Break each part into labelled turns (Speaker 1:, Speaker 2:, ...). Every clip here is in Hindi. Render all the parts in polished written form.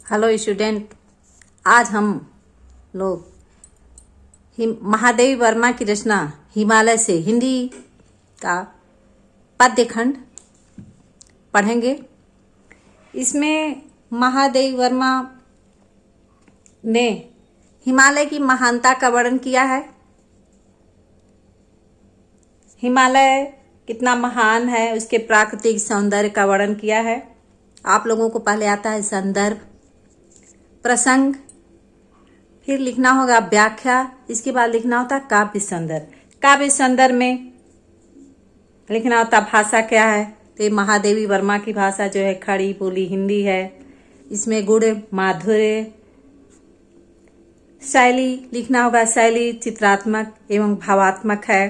Speaker 1: हेलो स्टूडेंट, आज हम लोग महादेवी वर्मा की रचना हिमालय से हिंदी का पद्य खंड पढ़ेंगे। इसमें महादेवी वर्मा ने हिमालय की महानता का वर्णन किया है। हिमालय कितना महान है, उसके प्राकृतिक सौंदर्य का वर्णन किया है। आप लोगों को पहले आता है संदर्भ, प्रसंग, फिर लिखना होगा व्याख्या, इसके बाद लिखना होता काव्य संदर्भ। काव्य संदर्भ में लिखना होता भाषा क्या है, तो महादेवी वर्मा की भाषा जो है खड़ी बोली हिंदी है। इसमें गुण माधुर्य, शैली लिखना होगा शैली चित्रात्मक एवं भावात्मक है।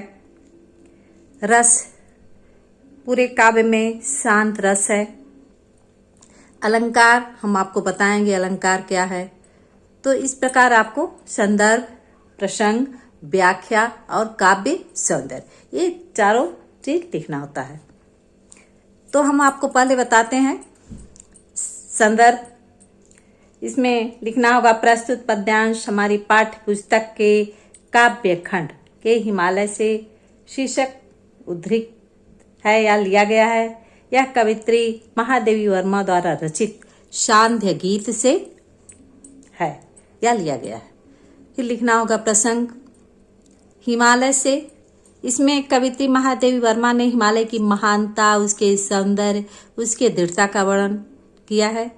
Speaker 1: रस, पूरे काव्य में शांत रस है। अलंकार हम आपको बताएंगे अलंकार क्या है। तो इस प्रकार आपको संदर्भ, प्रसंग, व्याख्या और काव्य सौंदर्य ये चारों चीज लिखना होता है। तो हम आपको पहले बताते हैं संदर्भ। इसमें लिखना होगा प्रस्तुत पद्यांश हमारी पाठ्य पुस्तक के काव्य खंड के हिमालय से शीर्षक उद्धृत है या लिया गया है। यह कवित्री महादेवी वर्मा द्वारा रचित सांध्य गीत से है या लिया गया है। फिर लिखना होगा प्रसंग हिमालय से। इसमें कवित्री महादेवी वर्मा ने हिमालय की महानता, उसके सौंदर्य, उसके दृढ़ता का वर्णन किया है।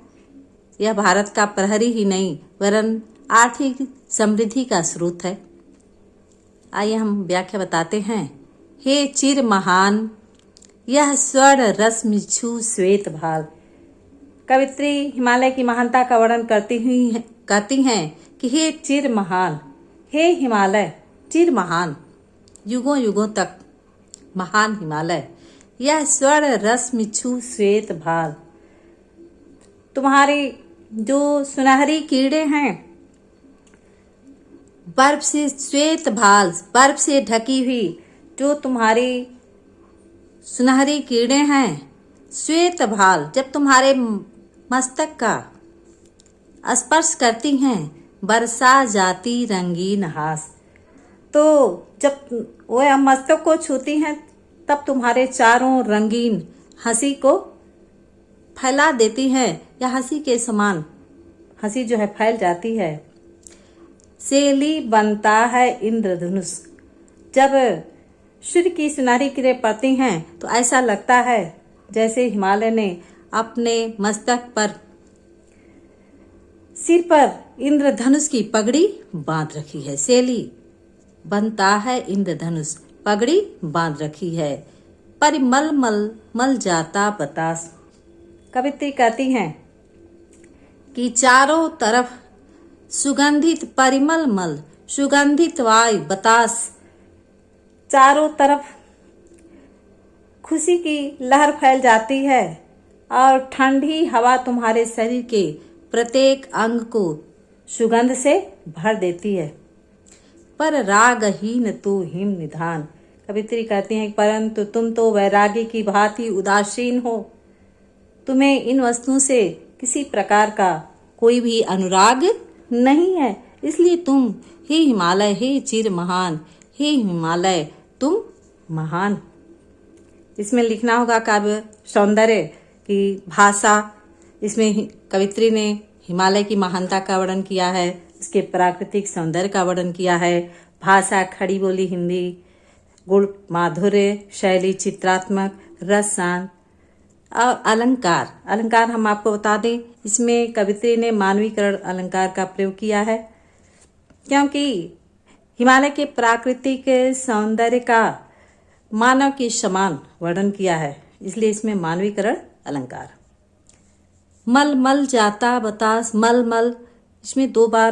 Speaker 1: यह भारत का प्रहरी ही नहीं वरन आर्थिक समृद्धि का स्रोत है। आइए हम व्याख्या बताते हैं। हे चिर महान, यह स्वर्ण रस मिच्छू श्वेत भाल। कवित्री हिमालय की महानता का वर्णन करती हैं कि हे चिर महान, हे हिमालय चिर महान, युगों युगों तक महान हिमालय, यह स्वर्ण रस मिच्छू श्वेत भाल। तुम्हारी जो सुनहरी कीड़े हैं, बर्फ से श्वेत भाल, बर्फ से ढकी हुई जो तुम्हारी सुनहरी कीड़े हैं, श्वेत भाल जब तुम्हारे मस्तक का स्पर्श करती हैं, बरसा जाती रंगीन हास। तो जब वह मस्तक को छूती हैं तब तुम्हारे चारों रंगीन हंसी को फैला देती हैं, या हंसी के समान हंसी जो है फैल जाती है। सेली बनता है इंद्रधनुष, जब सूर्य की सुनहरी किरणें पड़ती हैं तो ऐसा लगता है जैसे हिमालय ने अपने मस्तक पर, सिर पर इंद्रधनुष की पगड़ी बांध रखी है। सेली बनता है इंद्रधनुष, पगड़ी बांध रखी है। परिमल मल मल जाता बतास। कवित्री कहती हैं कि चारों तरफ सुगंधित परिमल मल, सुगंधित वायु बतास, चारों तरफ खुशी की लहर फैल जाती है और ठंडी हवा तुम्हारे शरीर के प्रत्येक अंग को सुगंध से भर देती है। पर रागहीन तू हिम निधान। कवित्री कहती हैं परंतु तुम तो वैरागी की भांति उदासीन हो, तुम्हें इन वस्तुओं से किसी प्रकार का कोई भी अनुराग नहीं है, इसलिए तुम हे हिमालय, हे चिर महान, हे हिमालय तुम महान। इसमें लिखना होगा काव्य सौंदर्य की भाषा। इसमें कवित्री ने हिमालय की महानता का वर्णन किया है, इसके प्राकृतिक सौंदर्य का वर्णन किया है। भाषा खड़ी बोली हिंदी, गुण माधुर्य, शैली चित्रात्मक, रस शांत और अलंकार। अलंकार हम आपको बता दें, इसमें कवित्री ने मानवीकरण अलंकार का प्रयोग किया है, क्योंकि हिमालय के प्राकृतिक सौंदर्य का मानव के समान वर्णन किया है, इसलिए इसमें मानवीकरण अलंकार। मल मल जाता बतास, मल मल इसमें 2 बार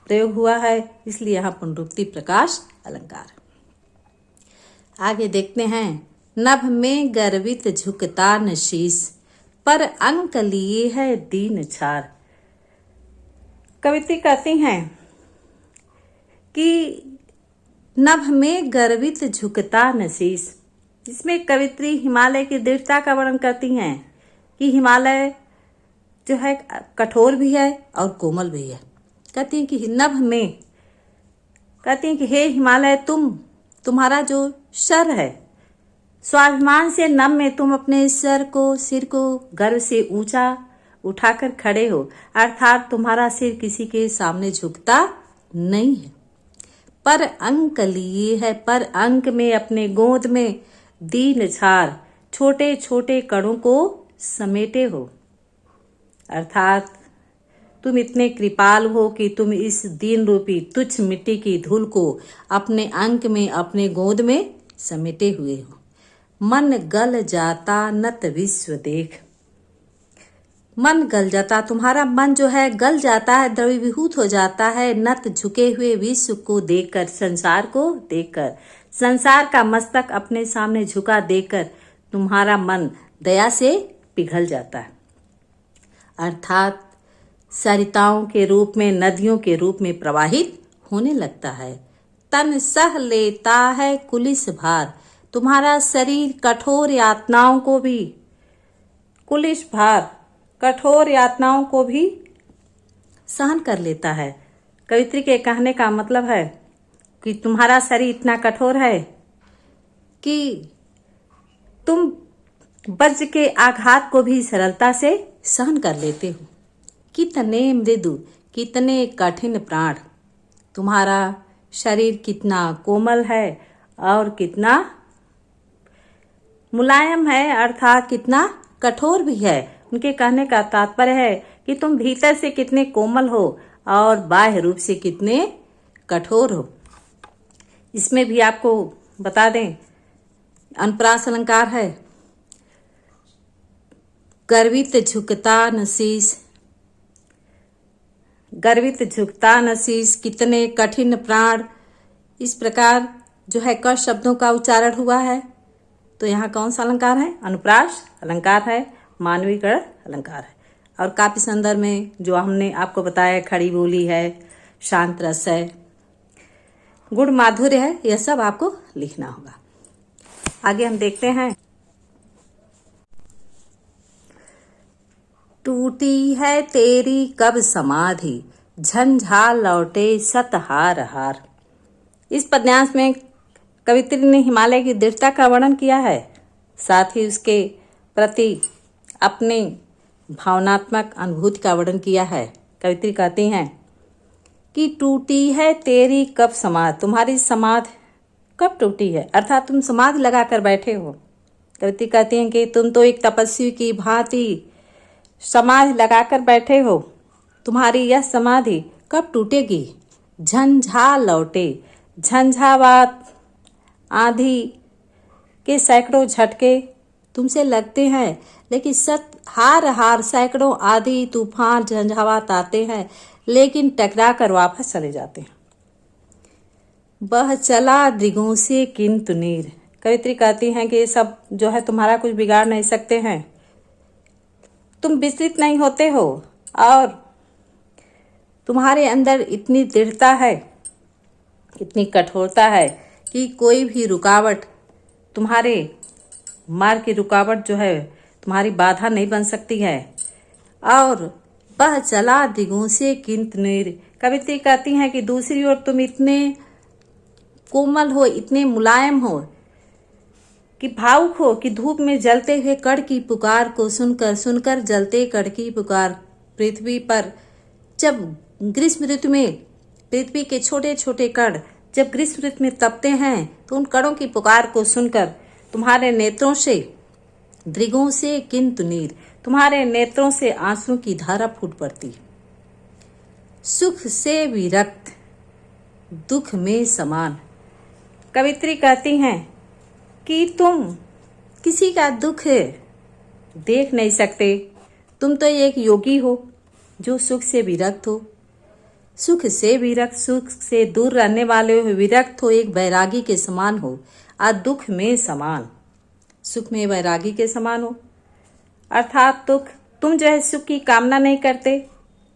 Speaker 1: प्रयोग हुआ है, इसलिए यहाँ पुनरुक्ति प्रकाश अलंकार। आगे देखते हैं। नभ में गर्वित झुकता न शीश, पर अंक लिए है दीन छार। कवित्री कहती हैं कि नभ में गर्वित झुकता न शीश। इसमें कवित्री हिमालय की दृढ़ता का वर्णन करती हैं कि हिमालय जो है कठोर भी है और कोमल भी है। कहती हैं कि नभ में, कहती हैं कि हे हिमालय, तुम्हारा जो सर है, स्वाभिमान से नभ में तुम अपने सिर को गर्व से ऊंचा उठाकर खड़े हो, अर्थात तुम्हारा सिर किसी के सामने झुकता नहीं है। पर अंक लिए है, पर अंक में अपने गोद में दीन छार छोटे छोटे कणों को समेटे हो, अर्थात तुम इतने कृपाल हो कि तुम इस दीन रूपी तुच्छ मिट्टी की धूल को अपने अंक में, अपने गोद में समेटे हुए हो। मन गल जाता नत विश्व देख, मन गल जाता, तुम्हारा मन जो है गल जाता है, द्रवीभूत हो जाता है नत झुके हुए विश्व को देखकर, संसार को देखकर, संसार का मस्तक अपने सामने झुका देखकर तुम्हारा मन दया से पिघल जाता है, अर्थात सरिताओं के रूप में, नदियों के रूप में प्रवाहित होने लगता है। तन सह लेता है कुलिस भार, तुम्हारा शरीर कठोर यातनाओं को भी, कुलिस भार कठोर यातनाओं को भी सहन कर लेता है। कवित्री के कहने का मतलब है कि तुम्हारा शरीर इतना कठोर है कि तुम वज्र के आघात को भी सरलता से सहन कर लेते हो। कितने मृदु, कितने कठिन प्राण, तुम्हारा शरीर कितना कोमल है और कितना मुलायम है, अर्थात कितना कठोर भी है। उनके कहने का तात्पर्य है कि तुम भीतर से कितने कोमल हो और बाह्य रूप से कितने कठोर हो। इसमें भी आपको बता दें, अनुप्रास अलंकार है, गर्वित झुकता न शीश, गर्वित झुकता न शीश, कितने कठिन प्राण, इस प्रकार जो है क शब्दों का उच्चारण हुआ है। तो यहाँ कौन सा अलंकार है? अनुप्रास अलंकार है, मानवीकरण अलंकार है। और काफी सुंदर में जो हमने आपको बताया, खड़ी बोली है, शांत रस है, गुण माधुर्य है, यह सब आपको लिखना होगा। आगे हम देखते हैं। टूटी है तेरी कब समाधि, झंझा लौटे सत हार हार। इस पद्यांश में कवित्री ने हिमालय की दृढ़ता का वर्णन किया है, साथ ही उसके प्रति अपने भावनात्मक अनुभूति का वर्णन किया है। कवित्री कहती हैं कि टूटी है तेरी कब समाधि, तुम्हारी समाधि कब टूटी है, अर्थात तुम समाधि लगाकर बैठे हो। कवित्री कहती हैं कि तुम तो एक तपस्वी की भांति समाधि लगाकर बैठे हो, तुम्हारी यह समाधि कब टूटेगी। झंझा लौटे, झंझावात आंधी के सैकड़ों झटके तुमसे लगते हैं, लेकिन हार हार सैकड़ों आंधी तूफान झंझावात आते हैं, लेकिन टकरा कर वापस चले जाते हैं। बह चला दिगों से किंतु नीर, कवित्री कहती हैं कि ये सब जो है तुम्हारा कुछ बिगाड़ नहीं सकते हैं, तुम विचलित नहीं होते हो और तुम्हारे अंदर इतनी दृढ़ता है, इतनी कठोरता है कि कोई भी रुकावट, तुम्हारे मार्ग की रुकावट जो है तुम्हारी बाधा नहीं बन सकती है। और बह चला दिगों से किंतु नीर, कवित्री कहती हैं कि दूसरी ओर तुम इतने कोमल हो, इतने मुलायम हो कि भावुक हो कि धूप में जलते हुए कण की पुकार को सुनकर जलते कण की पुकार पृथ्वी पर, जब ग्रीष्म ऋतु में पृथ्वी के छोटे छोटे कण जब ग्रीष्म ऋतु में तपते हैं, तो उन कणों की पुकार को सुनकर तुम्हारे नेत्रों से, दृगों से किंतु नीर, तुम्हारे नेत्रों से आंसू की धारा फूट पड़ती। सुख से विरक्त, दुख में समान, कवित्री कहती हैं कि तुम किसी का दुख देख नहीं सकते, तुम तो एक योगी हो जो सुख से विरक्त हो, सुख से विरक्त, सुख से दूर रहने वाले हो, विरक्त हो, एक वैरागी के समान हो, और दुख में समान, सुख में वैरागी के समान हो, अर्थात तुम जो है सुख की कामना नहीं करते,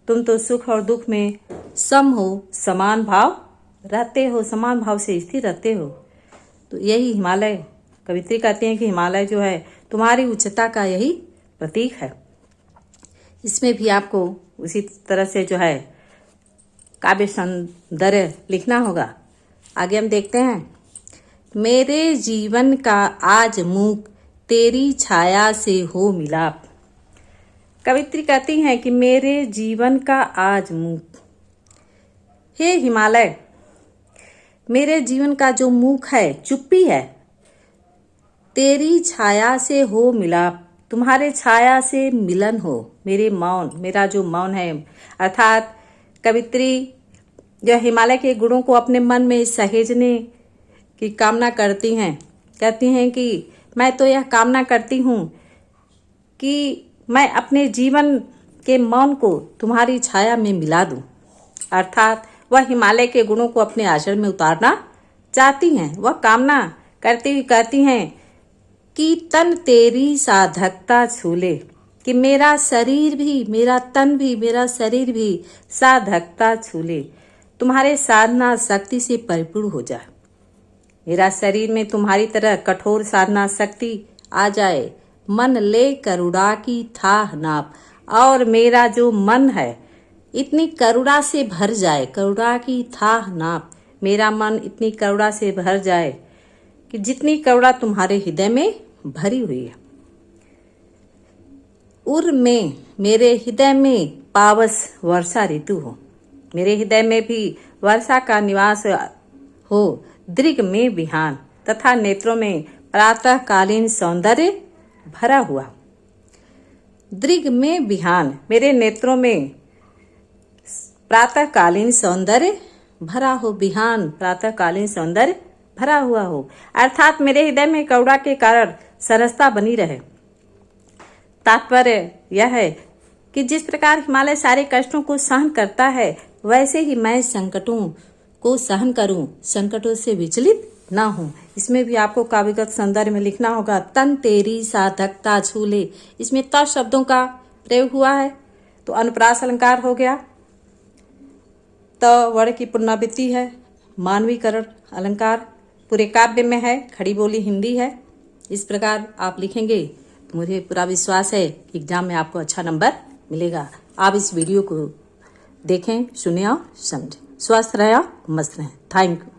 Speaker 1: तुम तो सुख और दुख में सम हो, समान भाव रहते हो, समान भाव से स्थिर रहते हो। तो यही हिमालय, कवित्री कहती हैं कि हिमालय जो है तुम्हारी उच्चता का यही प्रतीक है। इसमें भी आपको उसी तरह से जो है काव्य सौंदर्य लिखना होगा। आगे हम देखते हैं। मेरे जीवन का आज मूक तेरी छाया से हो मिलाप। कवित्री कहती हैं कि मेरे जीवन का आज मूक, हे हिमालय, मेरे जीवन का जो मूक है, चुप्पी है, तेरी छाया से हो मिलाप, तुम्हारे छाया से मिलन हो। मेरे मौन, मेरा जो मौन है, अर्थात कवित्री जो हिमालय के गुणों को अपने मन में सहेजने की कामना करती हैं। कहती हैं कि मैं तो यह कामना करती हूँ कि मैं अपने जीवन के मौन को तुम्हारी छाया में मिला दूं। अर्थात वह हिमालय के गुणों को अपने आचरण में उतारना चाहती हैं। वह कामना करती हुई कहती हैं कि तन तेरी साधकता छूले, कि मेरा शरीर भी, मेरा तन भी, मेरा शरीर भी साधकता छूले, तुम्हारे साधना शक्ति से परिपूर्ण हो जाए। मेरा शरीर में तुम्हारी तरह कठोर साधना शक्ति आ जाए। मन ले करुणा की थाह नाप, और मेरा जो मन है इतनी करुणा से भर जाए, करुणा की थाह नाप, मेरा मन इतनी करुणा से भर जाए कि जितनी करुणा तुम्हारे हृदय में भरी हुई है। उर में, मेरे हृदय में पावस वर्षा ऋतु हो, मेरे हृदय में भी वर्षा का निवास हो। दृग में बिहान, तथा नेत्रों में प्रातःकालीन सौंदर्य भरा हुआ। दृग में बिहान, मेरे नेत्रों में प्रातःकालीन सौंदर्य भरा हो। बिहान, प्रातःकालीन सौंदर्य भरा हुआ हो, अर्थात मेरे हृदय में करुणा के कारण सरसता बनी रहे। तात्पर्य यह है कि जिस प्रकार हिमालय सारे कष्टों को सहन करता है, वैसे ही मैं संकटों को सहन करूं, संकटों से विचलित ना हूं। इसमें भी आपको काव्यगत सौंदर्य में लिखना होगा। तन तेरी साधकता छूले, इसमें त शब्दों का प्रयोग हुआ है तो अनुप्रास अलंकार हो गया। त वर्ण की पुनरावृत्ति है। मानवीकरण अलंकार पूरे काव्य में है, खड़ी बोली हिंदी है। इस प्रकार आप लिखेंगे तो मुझे पूरा विश्वास है कि एग्जाम में आपको अच्छा नंबर मिलेगा। आप इस वीडियो को देखें, सुने और समझें। स्वस्थ रहें, मस्त रहें। Thank you.